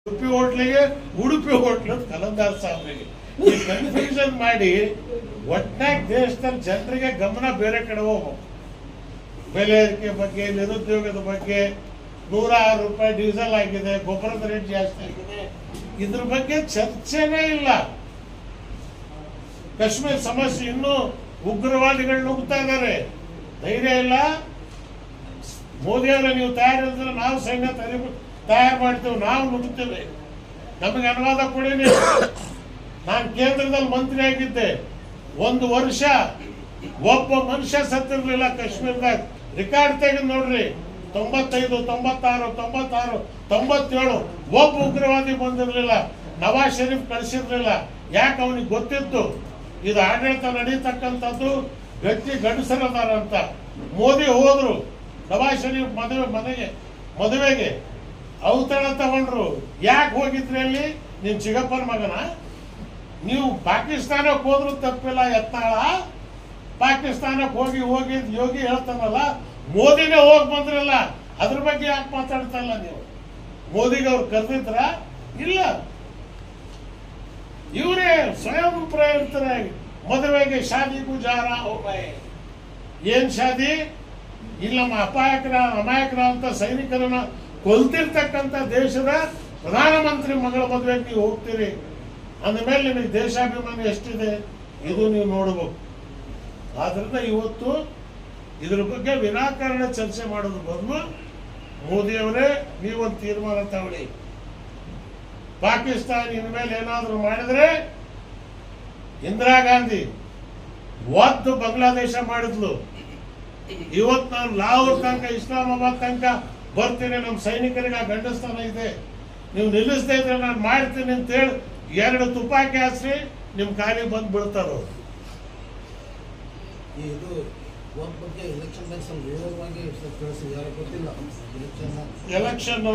ಉಡುಪಿ ಹೋಟ್ಲಿಗೆ ಉಡುಪಿ ಹೋಟ್ಲು ಕಲಂದಾರ್ ಸಾಹೇಬರಿಗೆ ಈ ಕನ್ಫ್ಯೂಷನ್ ಮಾಡಿ ಒಟ್ಟಾಗಿ ದೇಶದಲ್ಲಿ ಜನರಿಗೆ ಗಮನ ಬೇರೆ ಕಡೆ ಹೋಗ್ಬೇಕು. ಬೆಲೆ ಏರಿಕೆ ಬಗ್ಗೆ, ನಿರುದ್ಯೋಗದ ಬಗ್ಗೆ, ₹106 ಡೀಸೆಲ್ ಆಗಿದೆ, ಗೊಬ್ಬರದ ರೇಟ್ ಜಾಸ್ತಿ ಆಗಿದೆ, ಇದ್ರ ಬಗ್ಗೆ ಚರ್ಚೆನೇ ಇಲ್ಲ. ಕಾಶ್ಮೀರ ಸಮಸ್ಯೆ ಇನ್ನೂ ಉಗ್ರವಾದಿಗಳು ನುಗ್ತಾ ಇದ್ದಾರೆ, ಧೈರ್ಯ ಇಲ್ಲ. ಮೋದಿ ಅವರೇ ನೀವು ತಯಾರಿದ್ರೆ ನಾವು ಸೈನ್ಯ ತಯಾರು ಮಾಡ್ತೇವೆ, ನಾವು ನುಗ್ತೇವೆ, ನಮಗೆ ಅನುವಾದ ಕೊಡಿ. ನಾನು ಕೇಂದ್ರದಲ್ಲಿ ಮಂತ್ರಿ ಆಗಿದ್ದೆ, 1 ವರ್ಷ ಒಬ್ಬ ಮನುಷ್ಯ ಸತ್ತಿರ್ಲಿಲ್ಲ ಕಾಶ್ಮೀರದಾಗ. ರೆಕಾರ್ಡ್ ತೆಗೆದು ನೋಡ್ರಿ, 95, 96, 96, 97 ಒಬ್ಬ ಉಗ್ರವಾದಿ ಬಂದಿರಲಿಲ್ಲ. ನವಾಜ್ ಶರೀಫ್ ಕಳಿಸಿರ್ಲಿಲ್ಲ. ಯಾಕೆ? ಅವನಿಗೆ ಗೊತ್ತಿತ್ತು ಇದು ಆಡಳಿತ ನಡೀತಕ್ಕಂಥದ್ದು ಗಟ್ಟಿ ಗಂಡಸರದಾರ ಅಂತ. ಮೋದಿ ಹೋದ್ರು ನವಾಜ್ ಶರೀಫ್ ಮದುವೆಗೆ ಔತಣ ತಗೊಂಡ್ರು. ಯಾಕೆ ಹೋಗಿದ್ರಿ ಅಲ್ಲಿ? ನೀನ್ ಚಿಗಪ್ಪನ ಮಗನ? ನೀವು ಪಾಕಿಸ್ತಾನಕ್ಕೆ ಹೋದ್ರು ತಪ್ಪಿಲ್ಲ. ಯತ್ನಾಳ ಪಾಕಿಸ್ತಾನಕ್ಕೆ ಹೋಗಿ ಯೋಗಿ ಹೇಳ್ತಾನಲ್ಲ, ಮೋದಿನೇ ಹೋಗಿ ಬಂದ್ರಲ್ಲ, ಅದ್ರ ಬಗ್ಗೆ ಯಾಕೆ ಮಾತಾಡ್ತಾ ಇಲ್ಲ ನೀವು? ಮೋದಿಗೆ ಅವ್ರು ಕರೆದಿದ್ರ? ಇಲ್ಲ. ಇವರೇ ಸ್ವಯಂ ಪ್ರೇರಿತರೆ ಮದುವೆಗೆ ಶಾದಿ ಗುಜಾರ ಹೋಗ್ಬಾಯ್. ಏನ್ ಶಾದಿ? ಇಲ್ಲ, ನಮ್ಮ ಅಮಾಯಕರ ಅಂತ ಸೈನಿಕರನ್ನ ಕೊಲ್ತಿರ್ತಕ್ಕಂಥ ದೇಶದ ಪ್ರಧಾನಮಂತ್ರಿ ಮಗಳ ಮದುವೆಗೆ ನೀವು ಹೋಗ್ತೀರಿ ಅಂದಮೇಲೆ ನಿಮಗೆ ದೇಶಾಭಿಮಾನ ಎಷ್ಟಿದೆ ಇದು ನೀವು ನೋಡಬೇಕು. ಆದ್ರಿಂದ ಇವತ್ತು ಇದ್ರ ಬಗ್ಗೆ ವಿನಾಕಾರಣ ಚರ್ಚೆ ಮಾಡೋದು ಬದಲು ಮೋದಿಯವರೇ ನೀವೊಂದು ತೀರ್ಮಾನ ತಗೊಳ್ಳಿ. ಪಾಕಿಸ್ತಾನ ಇನ್ಮೇಲೆ ಏನಾದರೂ ಮಾಡಿದ್ರೆ, ಇಂದಿರಾ ಗಾಂಧಿ ಒದ್ದು ಬಾಂಗ್ಲಾದೇಶ ಮಾಡಿದ್ಲು, ಇವತ್ತು ನಾನು ಲಾಹೋರ್ ತನಕ ಇಸ್ಲಾಮಾಬಾದ್ ತನಕ ಬರ್ತೀನಿ, ನಮ್ಮ ಸೈನಿಕರಿಗೆ ಆ ಗಂಡಸ್ಥಾನ ಇದೆ, ನೀವು ನಿಲ್ಲಿಸದೇ ಇದ್ರೆ ನಾನು ಮಾಡ್ತೀನಿ ಅಂತೇಳಿ 2 ತುಪಾಕಿ ಹಾಸ್ರಿ ನಿಮ್ ಖಾಲಿ ಬಂದು ಬಿಡ್ತಾರ. ಎಲೆಕ್ಷನ್